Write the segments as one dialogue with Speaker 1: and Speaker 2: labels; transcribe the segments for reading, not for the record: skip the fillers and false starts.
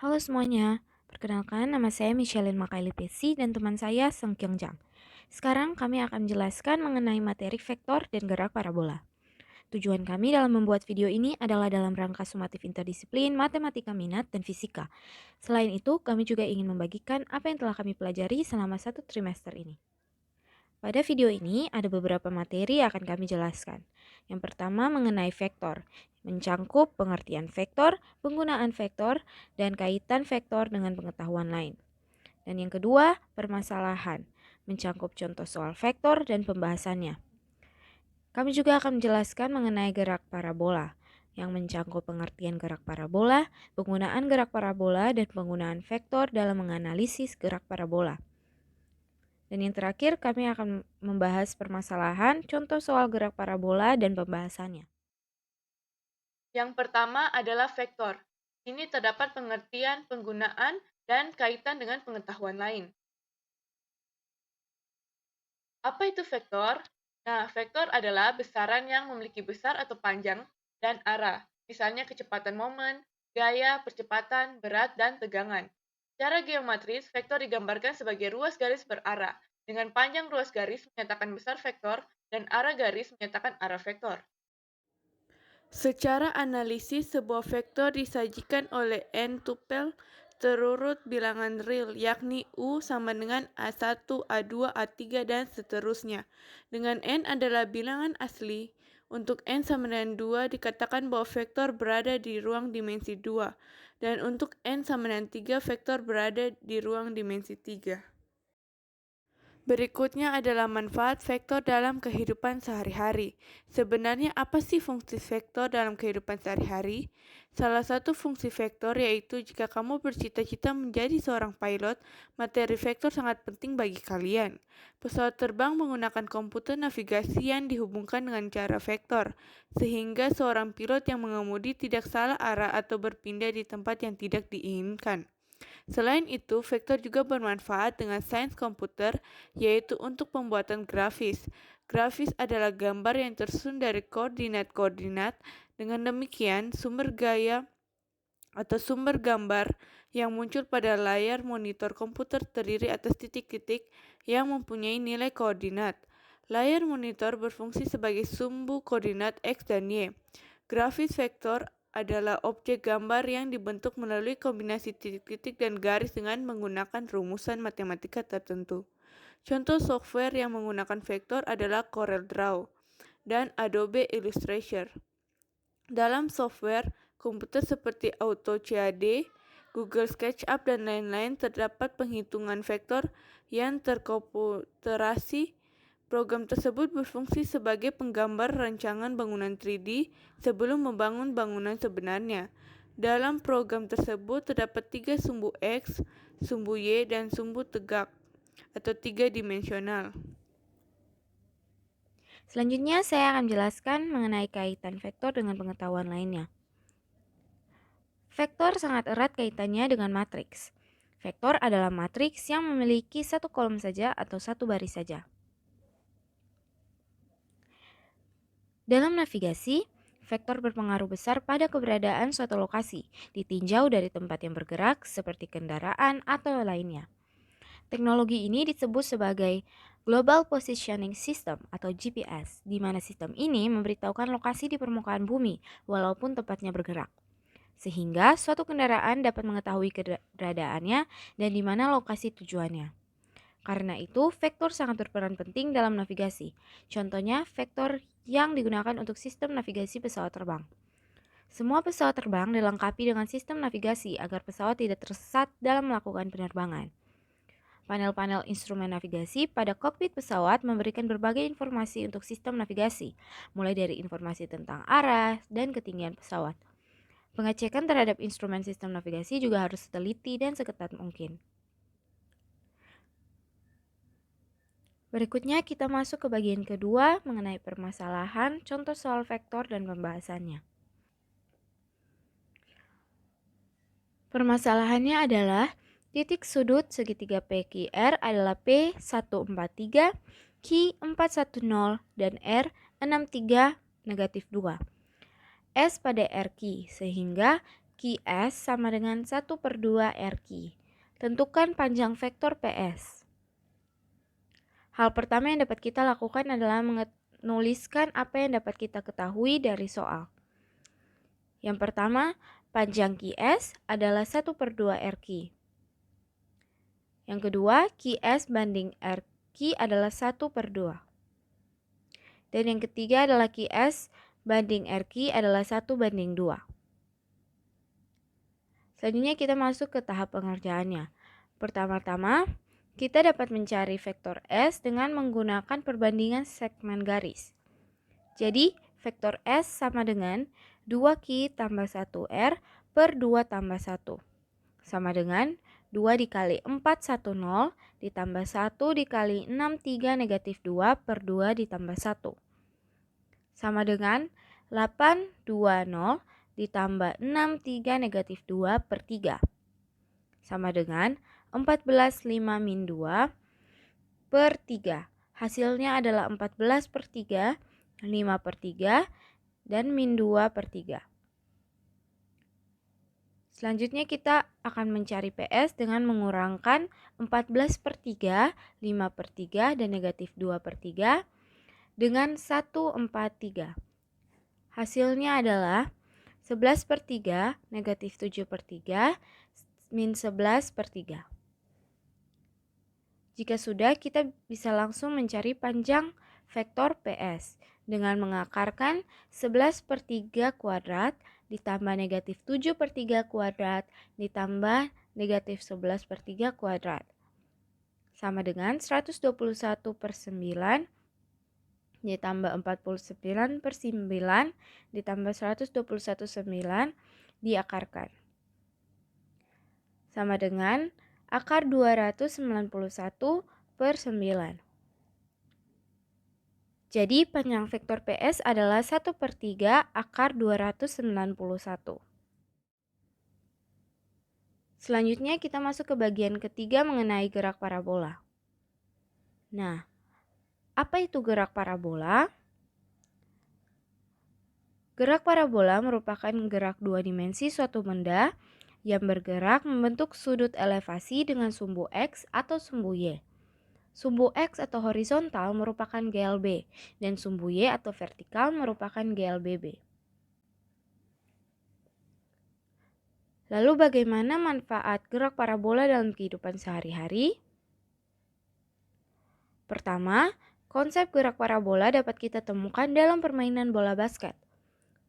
Speaker 1: Halo semuanya, perkenalkan nama saya Michelin Makailipesi dan teman saya Seng Kyungjang. Sekarang kami akan menjelaskan mengenai materi vektor dan gerak parabola. Tujuan kami dalam membuat video ini adalah dalam rangka sumatif interdisiplin, matematika minat, dan fisika. Selain itu, kami juga ingin membagikan apa yang telah kami pelajari selama satu trimester ini. Pada video ini ada beberapa materi yang akan kami jelaskan. Yang pertama mengenai vektor, mencangkup pengertian vektor, penggunaan vektor, dan kaitan vektor dengan pengetahuan lain. Dan yang kedua, permasalahan, mencangkup contoh soal vektor dan pembahasannya. Kami juga akan menjelaskan mengenai gerak parabola, yang mencangkup pengertian gerak parabola, penggunaan gerak parabola, dan penggunaan vektor dalam menganalisis gerak parabola. Dan yang terakhir, kami akan membahas permasalahan, contoh soal gerak parabola, dan pembahasannya.
Speaker 2: Yang pertama adalah vektor. Ini terdapat pengertian, penggunaan, dan kaitan dengan pengetahuan lain. Apa itu vektor? Nah, vektor adalah besaran yang memiliki besar atau panjang dan arah, misalnya kecepatan momen, gaya, percepatan, berat, dan tegangan. Secara geometris, vektor digambarkan sebagai ruas garis berarah, dengan panjang ruas garis menyatakan besar vektor dan arah garis menyatakan arah vektor.
Speaker 3: Secara analisis, sebuah vektor disajikan oleh n tupel terurut bilangan real, yakni U sama dengan A1, A2, A3, dan seterusnya. Dengan n adalah bilangan asli, untuk n sama dengan 2 dikatakan bahwa vektor berada di ruang dimensi 2, dan untuk n sama dengan 3 vektor berada di ruang dimensi 3. Berikutnya adalah manfaat vektor dalam kehidupan sehari-hari. Sebenarnya apa sih fungsi vektor dalam kehidupan sehari-hari? Salah satu fungsi vektor yaitu jika kamu bercita-cita menjadi seorang pilot, materi vektor sangat penting bagi kalian. Pesawat terbang menggunakan komputer navigasi yang dihubungkan dengan cara vektor, sehingga seorang pilot yang mengemudi tidak salah arah atau berpindah di tempat yang tidak diinginkan. Selain itu, vektor juga bermanfaat dengan sains komputer, yaitu untuk pembuatan grafis. Grafis adalah gambar yang tersusun dari koordinat-koordinat. Dengan demikian, sumber gaya atau sumber gambar yang muncul pada layar monitor komputer terdiri atas titik-titik yang mempunyai nilai koordinat. Layar monitor berfungsi sebagai sumbu koordinat X dan Y. Grafis vektor adalah objek gambar yang dibentuk melalui kombinasi titik-titik dan garis dengan menggunakan rumusan matematika tertentu. Contoh software yang menggunakan vektor adalah CorelDRAW dan Adobe Illustrator. Dalam software komputer seperti AutoCAD, Google SketchUp, dan lain-lain terdapat penghitungan vektor yang terkomputerasi. Program tersebut berfungsi sebagai penggambar rancangan bangunan 3D sebelum membangun bangunan sebenarnya. Dalam program tersebut terdapat 3 sumbu X, sumbu Y, dan sumbu tegak atau 3 dimensional.
Speaker 1: Selanjutnya, saya akan menjelaskan mengenai kaitan vektor dengan pengetahuan lainnya. Vektor sangat erat kaitannya dengan matriks. Vektor adalah matriks yang memiliki satu kolom saja atau satu baris saja. Dalam navigasi, vektor berpengaruh besar pada keberadaan suatu lokasi, ditinjau dari tempat yang bergerak seperti kendaraan atau lainnya. Teknologi ini disebut sebagai Global Positioning System atau GPS, di mana sistem ini memberitahukan lokasi di permukaan bumi walaupun tempatnya bergerak. Sehingga suatu kendaraan dapat mengetahui keberadaannya dan di mana lokasi tujuannya. Karena itu, vektor sangat berperan penting dalam navigasi. Contohnya, vektor yang digunakan untuk sistem navigasi pesawat terbang. Semua pesawat terbang dilengkapi dengan sistem navigasi agar pesawat tidak tersesat dalam melakukan penerbangan. Panel-panel instrumen navigasi pada kokpit pesawat memberikan berbagai informasi untuk sistem navigasi, mulai dari informasi tentang arah dan ketinggian pesawat. Pengecekan terhadap instrumen sistem navigasi juga harus teliti dan seketat mungkin. Berikutnya kita masuk ke bagian kedua mengenai permasalahan, contoh soal vektor dan pembahasannya. Permasalahannya adalah titik sudut segitiga PQR adalah P143, Q410, dan R63 -2. S pada RQ sehingga Q QS sama dengan 1/2 RQ. Tentukan panjang vektor PS. Hal pertama yang dapat kita lakukan adalah menuliskan apa yang dapat kita ketahui dari soal. Yang pertama, panjang QS adalah 1/2 RQ. Yang kedua, QS banding RQ adalah 1/2. Dan yang ketiga adalah QS banding RQ adalah 1/2. Selanjutnya kita masuk ke tahap pengerjaannya. Pertama-tama, kita dapat mencari vektor S dengan menggunakan perbandingan segmen garis. Jadi, vektor S sama dengan 2Q tambah 1R per 2 tambah 1. Sama dengan 2 dikali 410 ditambah 1 dikali 63 negatif 2 per 2 ditambah 1. Sama dengan 820 ditambah 63 negatif 2 per 3. Sama dengan 14 5 min 2 per 3. Hasilnya adalah 14 per 3, 5 per 3, dan min 2 per 3. Selanjutnya kita akan mencari PS dengan mengurangkan 14 per 3, 5 per 3, dan negatif 2 per 3 dengan 143. Hasilnya adalah 11 per 3, negatif 7 per 3, min 11 per 3. Jika sudah, kita bisa langsung mencari panjang vektor PS dengan mengakarkan 11 per 3 kuadrat ditambah negatif 7 per 3 kuadrat ditambah negatif 11 per 3 kuadrat. Sama dengan 121 per 9 ditambah 49 per 9 ditambah 121/9 diakarkan. Sama dengan akar 291 per 9. Jadi panjang vektor PS adalah 1/3 akar 291. Selanjutnya kita masuk ke bagian ketiga mengenai gerak parabola. Nah, apa itu gerak parabola? Gerak parabola merupakan gerak dua dimensi suatu benda yang bergerak membentuk sudut elevasi dengan sumbu X atau sumbu Y. Sumbu X atau horizontal merupakan GLB dan sumbu Y atau vertikal merupakan GLBB. Lalu bagaimana manfaat gerak parabola dalam kehidupan sehari-hari? Pertama, konsep gerak parabola dapat kita temukan dalam permainan bola basket.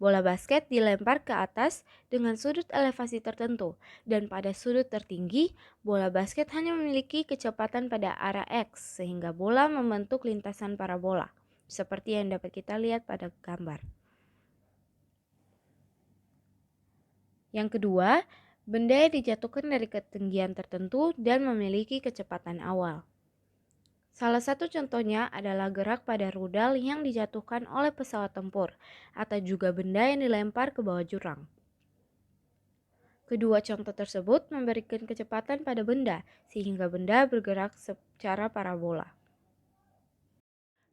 Speaker 1: Bola basket dilempar ke atas dengan sudut elevasi tertentu, dan pada sudut tertinggi, bola basket hanya memiliki kecepatan pada arah X, sehingga bola membentuk lintasan parabola, seperti yang dapat kita lihat pada gambar. Yang kedua, benda yang dijatuhkan dari ketinggian tertentu dan memiliki kecepatan awal. Salah satu contohnya adalah gerak pada rudal yang dijatuhkan oleh pesawat tempur atau juga benda yang dilempar ke bawah jurang. Kedua contoh tersebut memberikan kecepatan pada benda sehingga benda bergerak secara parabola.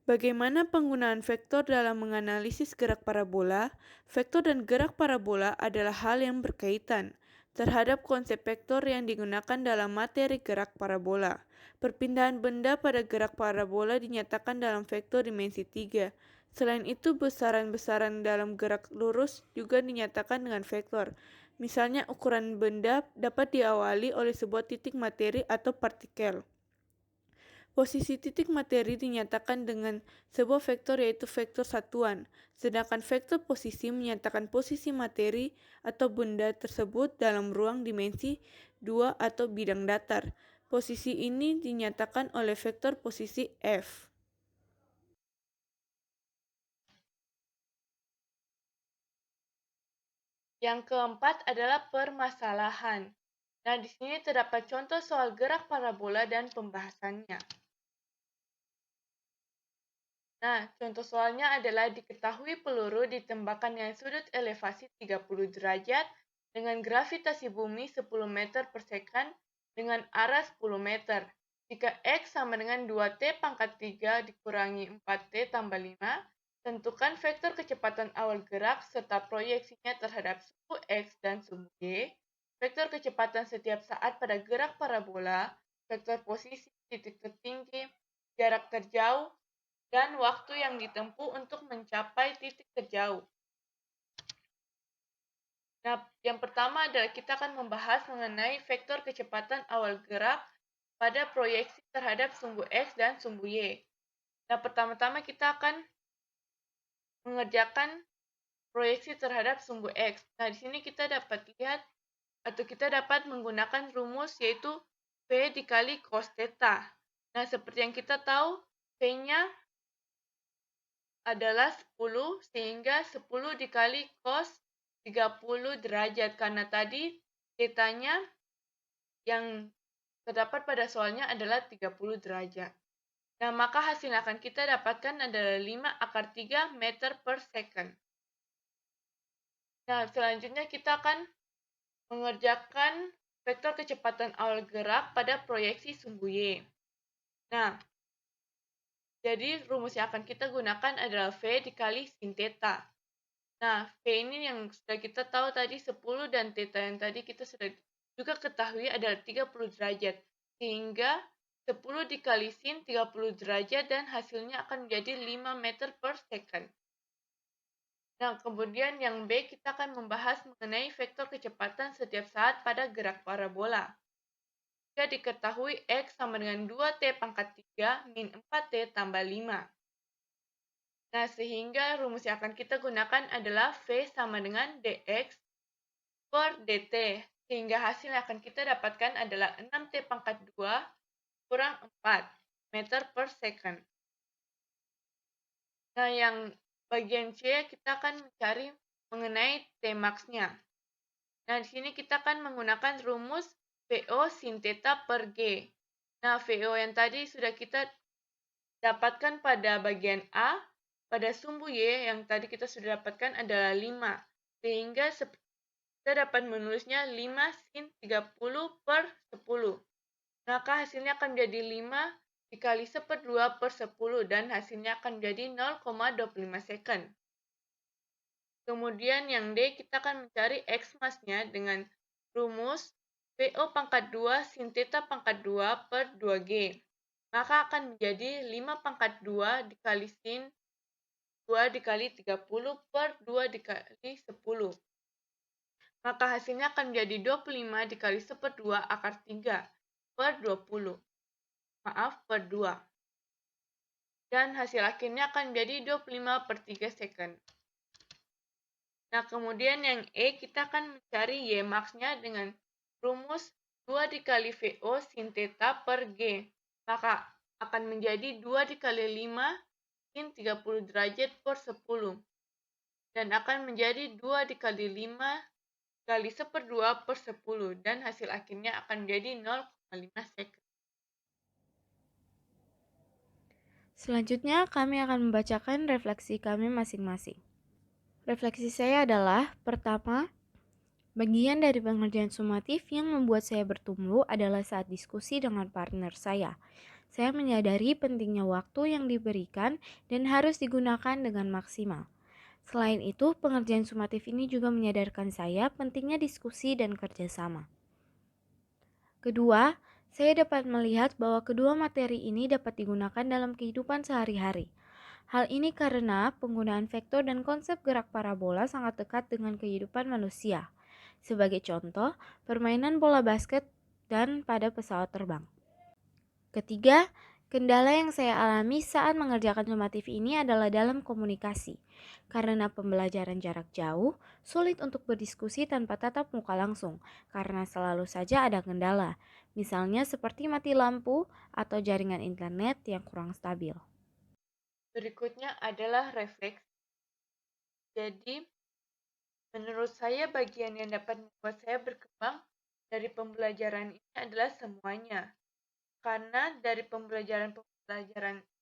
Speaker 3: Bagaimana penggunaan vektor dalam menganalisis gerak parabola? Vektor dan gerak parabola adalah hal yang berkaitan terhadap konsep vektor yang digunakan dalam materi gerak parabola. Perpindahan benda pada gerak parabola dinyatakan dalam vektor dimensi 3. Selain itu, besaran-besaran dalam gerak lurus juga dinyatakan dengan vektor. Misalnya, ukuran benda dapat diawali oleh sebuah titik materi atau partikel. Posisi titik materi dinyatakan dengan sebuah vektor yaitu vektor satuan, sedangkan vektor posisi menyatakan posisi materi atau benda tersebut dalam ruang dimensi 2 atau bidang datar. Posisi ini dinyatakan oleh vektor posisi F.
Speaker 2: Yang keempat adalah permasalahan. Nah, di sini terdapat contoh soal gerak parabola dan pembahasannya. Nah, contoh soalnya adalah diketahui peluru ditembakkan dengan sudut elevasi 30 derajat dengan gravitasi bumi 10 meter per second dengan arah 10 meter. Jika X sama dengan 2T pangkat 3 dikurangi 4T tambah 5, Tentukan vektor kecepatan awal gerak serta proyeksinya terhadap sumbu X dan sumbu Y, vektor kecepatan setiap saat pada gerak parabola, vektor posisi titik tertinggi, jarak terjauh, dan waktu yang ditempuh untuk mencapai titik terjauh. Nah, yang pertama adalah kita akan membahas mengenai vektor kecepatan awal gerak pada proyeksi terhadap sumbu X dan sumbu Y. Nah, pertama-tama kita akan mengerjakan proyeksi terhadap sumbu X. Nah, di sini kita dapat lihat atau kita dapat menggunakan rumus yaitu V dikali cos theta. Nah, seperti yang kita tahu, V-nya adalah 10 sehingga 10 dikali cos 30 derajat karena tadi theta-nya yang terdapat pada soalnya adalah 30 derajat. Nah, maka hasil yang akan kita dapatkan adalah 5 akar 3 meter per second. Nah, selanjutnya kita akan mengerjakan vektor kecepatan awal gerak pada proyeksi sumbu Y. Nah, jadi rumus yang akan kita gunakan adalah V dikali sin theta. Nah, V ini yang sudah kita tahu tadi 10 dan theta yang tadi kita sudah juga ketahui adalah 30 derajat. Sehingga 10 dikali sin 30 derajat dan hasilnya akan menjadi 5 meter per second. Nah, kemudian yang B kita akan membahas mengenai vektor kecepatan setiap saat pada gerak parabola. Jika diketahui X sama dengan 2T pangkat 3 min 4T tambah 5. Nah, sehingga rumus yang akan kita gunakan adalah V sama dengan dx per dt. Sehingga hasil yang akan kita dapatkan adalah 6T pangkat 2 kurang 4 meter per second. Nah, yang bagian C kita akan mencari mengenai T max-nya. Nah, di sini kita akan menggunakan rumus VO sin theta per G. Nah, VO yang tadi sudah kita dapatkan pada bagian A, pada sumbu Y yang tadi kita sudah dapatkan adalah 5. Sehingga kita dapat menulisnya 5 sin 30 per 10. Maka hasilnya akan menjadi 5 dikali 1/2 per 10 dan hasilnya akan menjadi 0,25 second. Kemudian yang D kita akan mencari X mass-nya dengan rumus VO pangkat 2 sin theta pangkat 2 per 2G. Maka akan menjadi 5 pangkat 2 dikali sin 2 dikali 30 per 2 dikali 10. Maka hasilnya akan menjadi 25 dikali 1/2 akar 3 per 20. Maaf, per 2. Dan hasil akhirnya akan menjadi 25 per 3 second. Nah, kemudian yang E kita akan mencari Y max-nya dengan rumus 2 dikali VO sin theta per G. Maka akan menjadi 2 dikali 5 sin 30 derajat per 10. Dan akan menjadi 2 dikali 5 kali 1/2 per 10. Dan hasil akhirnya akan menjadi 0,5 second.
Speaker 1: Selanjutnya, kami akan membacakan refleksi kami masing-masing. Refleksi saya adalah, pertama, bagian dari pengerjaan sumatif yang membuat saya bertumbuh adalah saat diskusi dengan partner saya. Saya menyadari pentingnya waktu yang diberikan dan harus digunakan dengan maksimal. Selain itu, pengerjaan sumatif ini juga menyadarkan saya pentingnya diskusi dan kerjasama. Kedua, saya dapat melihat bahwa kedua materi ini dapat digunakan dalam kehidupan sehari-hari. Hal ini karena penggunaan vektor dan konsep gerak parabola sangat dekat dengan kehidupan manusia. Sebagai contoh, permainan bola basket dan pada pesawat terbang. Ketiga, kendala yang saya alami saat mengerjakan sumatif ini adalah dalam komunikasi. Karena pembelajaran jarak jauh, sulit untuk berdiskusi tanpa tatap muka langsung, karena selalu saja ada kendala. Misalnya seperti mati lampu atau jaringan internet yang kurang stabil.
Speaker 2: Berikutnya adalah refleks. Jadi, menurut saya bagian yang dapat membuat saya berkembang dari pembelajaran ini adalah semuanya. Karena dari pembelajaran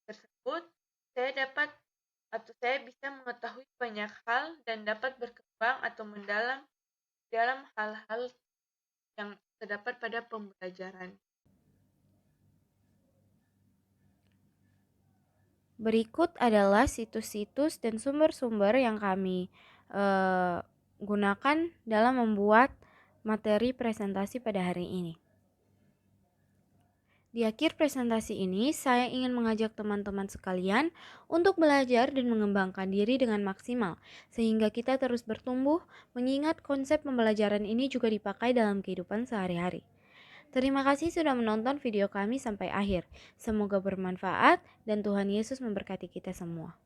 Speaker 2: tersebut, saya dapat atau saya bisa mengetahui banyak hal dan dapat berkembang atau mendalam dalam hal-hal yang terdapat pada pembelajaran.
Speaker 1: Berikut adalah situs-situs dan sumber-sumber yang kami gunakan dalam membuat materi presentasi pada hari ini. Di akhir presentasi ini, saya ingin mengajak teman-teman sekalian untuk belajar dan mengembangkan diri dengan maksimal, sehingga kita terus bertumbuh, mengingat konsep pembelajaran ini juga dipakai dalam kehidupan sehari-hari. Terima kasih sudah menonton video kami sampai akhir. Semoga bermanfaat dan Tuhan Yesus memberkati kita semua.